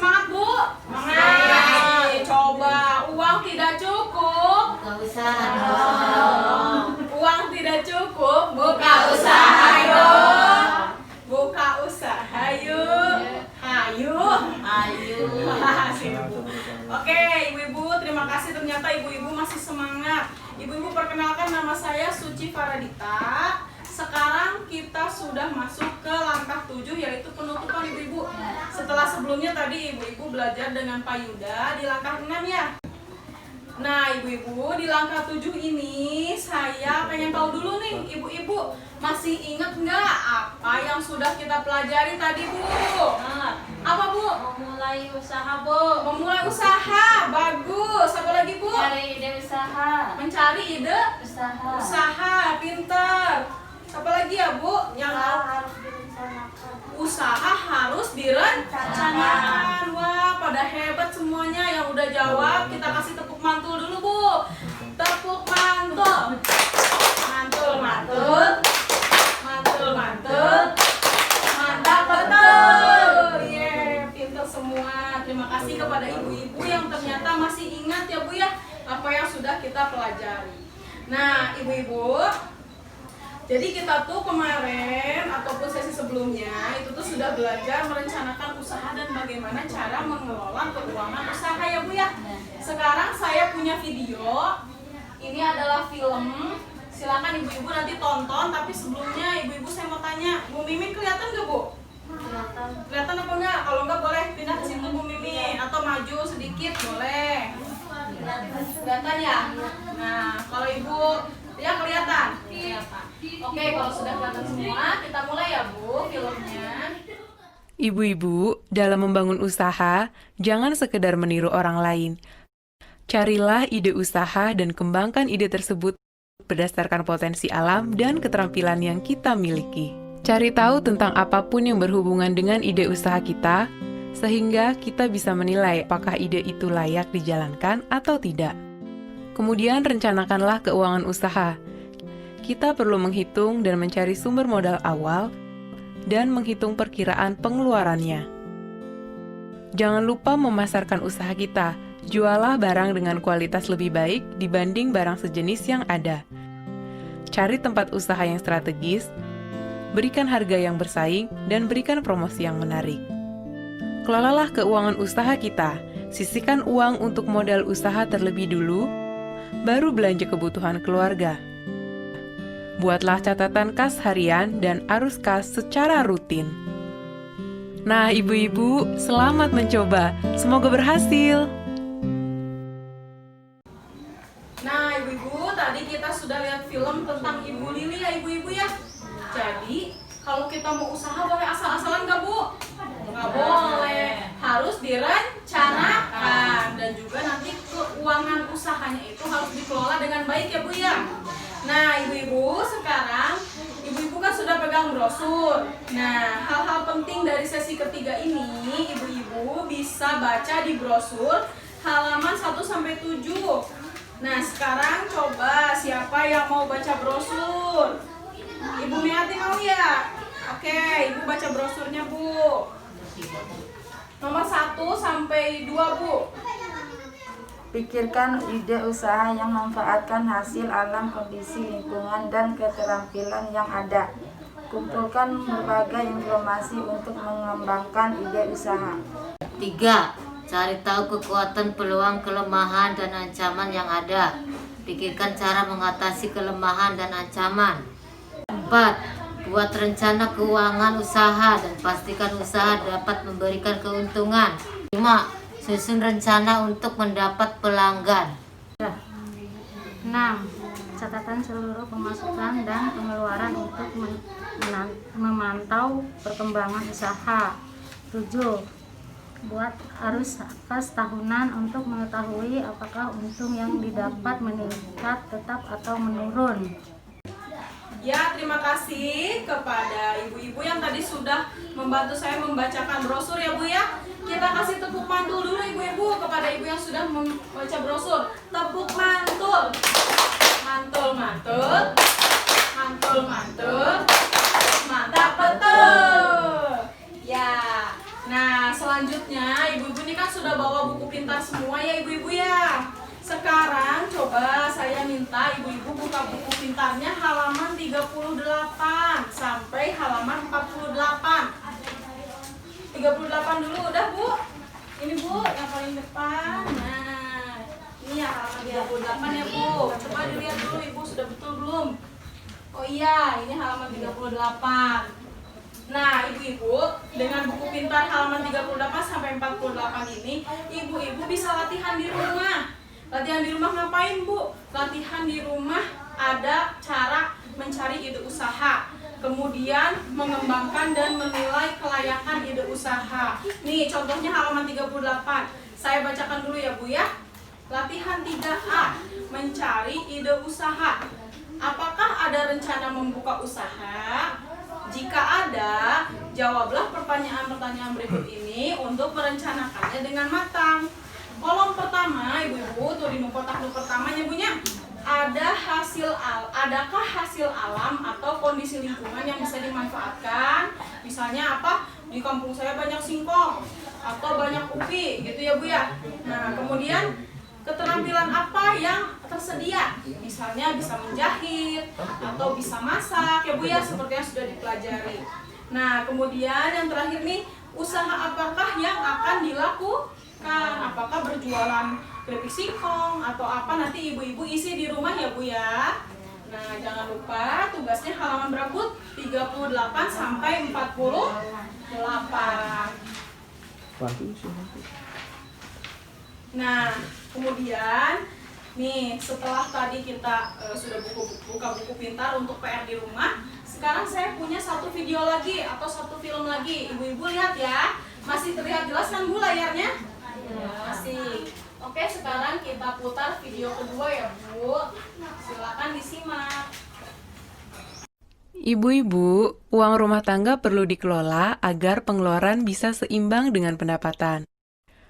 semangat Bu? Semangat. Coba uang tidak cukup. Buka usaha dong. Uang tidak cukup, buka usaha yuk. Buka usaha yuk. Ayo. Ayo. Oke, ibu-ibu, terima kasih. Ternyata ibu-ibu masih semangat. Ibu-ibu, perkenalkan, nama saya Suci Faradita. Sekarang kita sudah masuk ke langkah 7, yaitu penutupan ibu-ibu. Setelah sebelumnya tadi ibu-ibu belajar dengan Pak Yuda di langkah 6 ya. Nah ibu-ibu, di langkah 7 ini saya pengen tahu dulu nih, ibu-ibu masih ingat nggak apa yang sudah kita pelajari tadi Bu? Apa Bu? Memulai usaha, Bu. Memulai usaha, bagus. Apa lagi Bu? Cari ide usaha. Mencari ide Usaha. usaha, pinter. Apa lagi ya Bu? Yang Harus direncanakan. usaha harus direncanakan. Wah, pada hebat semuanya yang udah jawab. Kita kasih tepuk mantul dulu Bu. Tepuk mantul. Mantul, mantul. Mantul, mantul. Mantap betul. Yeay, pinter semua. Terima kasih kepada ibu-ibu yang ternyata masih ingat ya Bu ya apa yang sudah kita pelajari. Nah, ibu-ibu, jadi kita tuh kemarin ataupun sesi sebelumnya itu tuh sudah belajar merencanakan usaha dan bagaimana cara mengelola keuangan usaha ya Bu ya. Sekarang saya punya video. Ini adalah film. Silakan ibu-ibu nanti tonton. Tapi sebelumnya ibu-ibu saya mau tanya, Bu Mimin kelihatan nggak Bu? Kelihatan. Kelihatan apa enggak? Kalau enggak boleh pindah ke situ Bu Mimin atau maju sedikit boleh. Kelihatan ya? Nah, kalau ibu ya kelihatan. Oke, kalau sudah kelihatan semua, kita mulai ya Bu filmnya. Ibu-ibu, dalam membangun usaha, jangan sekedar meniru orang lain. Carilah ide usaha dan kembangkan ide tersebut berdasarkan potensi alam dan keterampilan yang kita miliki. Cari tahu tentang apapun yang berhubungan dengan ide usaha kita, sehingga kita bisa menilai apakah ide itu layak dijalankan atau tidak. Kemudian rencanakanlah keuangan usaha. Kita perlu menghitung dan mencari sumber modal awal dan menghitung perkiraan pengeluarannya. Jangan lupa memasarkan usaha kita. Jualah barang dengan kualitas lebih baik dibanding barang sejenis yang ada. Cari tempat usaha yang strategis, berikan harga yang bersaing, dan berikan promosi yang menarik. Kelolalah keuangan usaha kita. Sisihkan uang untuk modal usaha terlebih dulu, baru belanja kebutuhan keluarga. Buatlah catatan kas harian dan arus kas secara rutin. Nah, ibu-ibu, selamat mencoba. Semoga berhasil. Nah, ibu-ibu, tadi kita sudah lihat film tentang Ibu Lili ya, ibu-ibu ya. Jadi, kalau kita mau usaha boleh asal-asalan nggak Bu? Nggak boleh. Harus direncanakan. Dan juga nanti keuangan usahanya itu harus dikelola dengan baik ya Bu ya. Nah, ibu-ibu, sekarang ibu-ibu kan sudah pegang brosur. Nah, hal-hal penting dari sesi ketiga ini, ibu-ibu bisa baca di brosur halaman 1-7. Nah, sekarang coba siapa yang mau baca brosur? Ibu Miati mau ya? Oke, ibu baca brosurnya Bu. Nomor 1-2 Bu. Pikirkan ide usaha yang memanfaatkan hasil alam, kondisi lingkungan, dan keterampilan yang ada. Kumpulkan berbagai informasi untuk mengembangkan ide usaha. 3. Cari tahu kekuatan, peluang, kelemahan, dan ancaman yang ada. Pikirkan cara mengatasi kelemahan dan ancaman. 4. Buat rencana keuangan usaha dan pastikan usaha dapat memberikan keuntungan. 5. Susun rencana untuk mendapat pelanggan. 6. Catatan seluruh pemasukan dan pengeluaran untuk memantau perkembangan usaha. 7. Buat arus kas tahunan untuk mengetahui apakah untung yang didapat meningkat, tetap, atau menurun. Ya, terima kasih kepada ibu-ibu yang tadi sudah membantu saya membacakan brosur ya Bu ya. Kita kasih tepuk mantul dulu ibu-ibu kepada ibu yang sudah membaca brosur. Tepuk mantul. Mantul, mantul. Mantul, mantul. Mantap betul. Ya. Nah, selanjutnya Nah, ibu-ibu ini kan sudah bawa buku pintar semua ya ibu-ibu ya. Sekarang coba saya minta ibu-ibu buka buku pintarnya halaman 38 sampai halaman 48. 38 dulu udah Bu. Ini Bu yang paling depan. Nah, ini ya halaman 38 ya Bu. Coba dilihat dulu Ibu sudah betul belum? Oh iya, ini halaman 38. Nah, ibu-ibu, dengan buku pintar halaman 38 sampai 48 ini, ibu-ibu bisa latihan di rumah. Latihan di rumah ngapain, Bu? Latihan di rumah ada cara mencari ide usaha, kemudian mengembangkan dan menilai kelayakan ide usaha. Nih, contohnya halaman 38. Saya bacakan dulu ya, Bu ya. Latihan 3A, mencari ide usaha. Apakah ada rencana membuka usaha? Jika ada, jawablah pertanyaan-pertanyaan berikut ini untuk merencanakannya dengan matang. Kolom pertama, ibu-ibu, tuh di kotak pertamanya punya adakah hasil alam atau kondisi lingkungan yang bisa dimanfaatkan? Misalnya apa? Di kampung saya banyak singkong atau banyak ubi, gitu ya Bu ya. Nah, kemudian keterampilan apa yang tersedia? Misalnya bisa menjahit atau bisa masak ya Bu ya, seperti yang sudah dipelajari. Nah, kemudian yang terakhir nih, usaha apakah yang akan dilakukan? Apakah berjualan keripik singkong atau apa? Nanti ibu-ibu isi di rumah ya Bu ya. Nah, jangan lupa tugasnya halaman berapa? 38 sampai 48. Nah, kemudian nih setelah tadi kita sudah buka buku pintar untuk PR di rumah, sekarang saya punya satu video lagi atau satu film lagi. Ibu-ibu lihat ya, masih terlihat jelas kan Bu layarnya? Masih. Oke, sekarang kita putar video kedua ya Bu. Silakan disimak. Ibu-ibu, uang rumah tangga perlu dikelola agar pengeluaran bisa seimbang dengan pendapatan.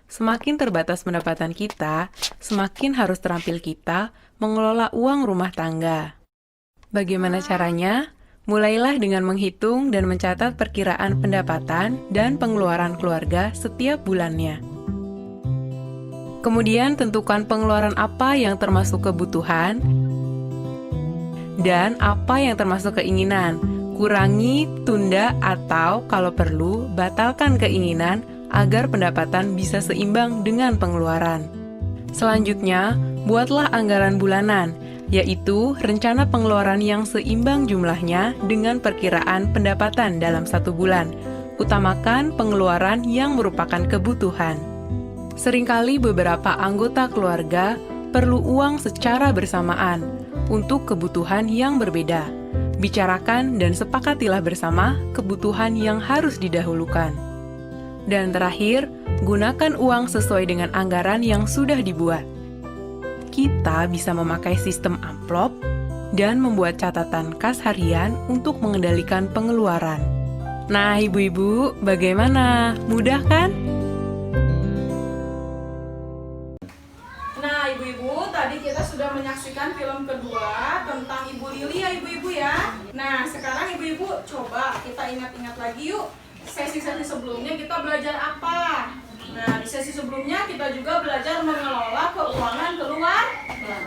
Semakin terbatas pendapatan kita, semakin harus terampil kita mengelola uang rumah tangga. Bagaimana caranya? Mulailah dengan menghitung dan mencatat perkiraan pendapatan dan pengeluaran keluarga setiap bulannya. Kemudian tentukan pengeluaran apa yang termasuk kebutuhan dan apa yang termasuk keinginan. Kurangi, tunda, atau kalau perlu, batalkan keinginan agar pendapatan bisa seimbang dengan pengeluaran. Selanjutnya, buatlah anggaran bulanan, yaitu rencana pengeluaran yang seimbang jumlahnya dengan perkiraan pendapatan dalam satu bulan. Utamakan pengeluaran yang merupakan kebutuhan. Seringkali beberapa anggota keluarga perlu uang secara bersamaan untuk kebutuhan yang berbeda. Bicarakan dan sepakatilah bersama kebutuhan yang harus didahulukan. Dan terakhir, gunakan uang sesuai dengan anggaran yang sudah dibuat. Kita bisa memakai sistem amplop dan membuat catatan kas harian untuk mengendalikan pengeluaran. Nah, ibu-ibu, bagaimana? Mudah kan? Nah, ibu-ibu, tadi kita sudah menyaksikan film kedua tentang Ibu Lili ya ibu-ibu ya. Nah, sekarang ibu-ibu coba kita ingat-ingat lagi yuk. Sesi-sesi sebelumnya kita belajar apa? Nah, di sesi sebelumnya kita juga belajar mengelola keuangan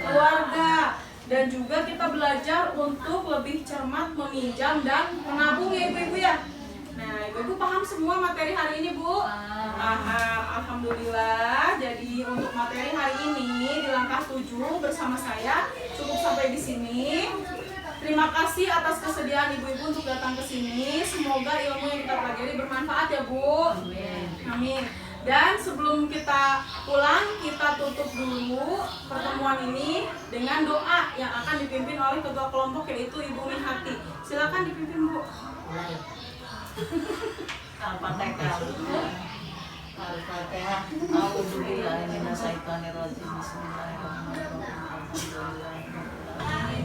keluarga. Dan juga kita belajar untuk lebih cermat meminjam dan menabung ya ibu-ibu ya. Nah, ibu-ibu paham semua materi hari ini Bu? Paham, alhamdulillah. Jadi untuk materi hari ini di langkah 7 bersama saya cukup sampai di sini. Terima kasih atas kesediaan ibu-ibu untuk datang ke sini. Semoga ilmu yang kita pelajari bermanfaat ya Bu. Amin. Dan sebelum kita pulang, kita tutup dulu pertemuan ini dengan doa yang akan dipimpin oleh ketua kelompok yaitu Ibu Mihati. Silakan dipimpin Bu. Al-Fatihah. Al-Fatihah. A'udzubillahi minasyaitonirrajim. Bismillahirrahmanirrahim.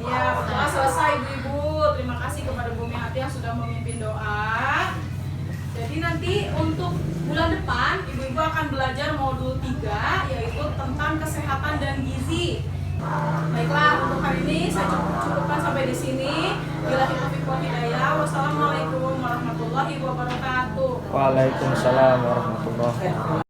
Ya, doa selesai ibu-ibu. Terima kasih kepada Bu Mihati yang sudah memimpin doa. Jadi nanti untuk bulan depan ibu-ibu akan belajar modul 3 yaitu tentang kesehatan dan gizi. Baiklah, untuk hari ini saya cukupkan sampai di sini. Billahi taufiq wal hidayah. Wassalamualaikum warahmatullahi wabarakatuh. Waalaikumsalam warahmatullahi wabarakatuh.